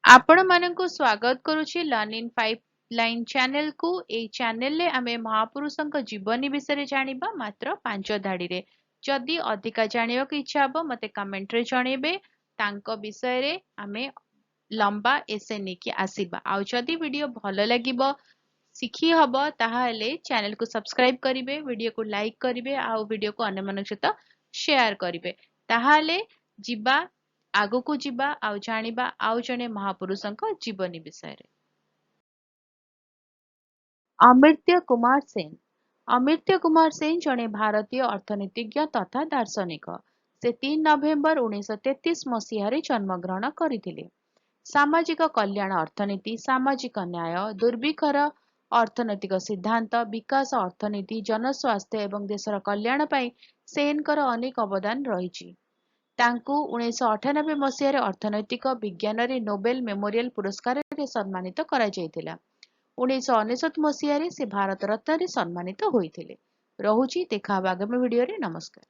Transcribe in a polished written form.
आपण मानकु स्वागत करुछि learn in pipeline channel को। ए चैनल रे आमे महापुरुषंक जीवनी विषय जानिबा मात्र 5 धाड़ी रे। जदि अधिका जानिबा को इच्छा हबो मते कमेंट रे जणेबे। तांको विषय रे आमे लंबा एसे नेकी आसीबा। आउ जदि वीडियो भलो लागिबो सिखी हबो ताहाले चैनल को सब्सक्राइब करिवे, वीडियो को लाइक करिवे, आउ वीडियो को अन्य मनक सहित शेयर करिवे। ताहाले जिबा आगो को जिबा आउ जानिबा आउ जने महापुरुषंक जीवनी विषय रे। अमर्त्य कुमार सेन। अमर्त्य कुमार सेन जने भारतीय अर्थनीतिज्ञ तथा दार्शनिक। से 3 नवेम्बर 1933 मसीह रे जन्म ग्रहण करिथिले। सामाजिक कल्याण अर्थनीति, सामाजिक न्याय, दुर्भिक्षर अर्थनैतिक सिद्धांत, विकास अर्थनीति, जनस्वास्थ्य एवं देशर कल्याण ପାଇଁ ସେନଙ୍କର ଅନେକ ଅବଦାନ ରହିଛି। ତାଙ୍କୁ 1998 ମସିହାରେ ଅର୍ଥନୈତିକ ବିଜ୍ଞାନରେ ନୋବେଲ ମେମୋରିଆଲ ପୁରସ୍କାରରେ ସମ୍ମାନିତ କରାଯାଇଥିଲା। 1999 ମସିହାରେ ସେ ଭାରତ ରତ୍ନରେ ସମ୍ମାନିତ ହୋଇଥିଲେ। ରହୁଛି, ଦେଖା ହବ ଆଗାମୀ ଭିଡିଓରେ। ନମସ୍କାର।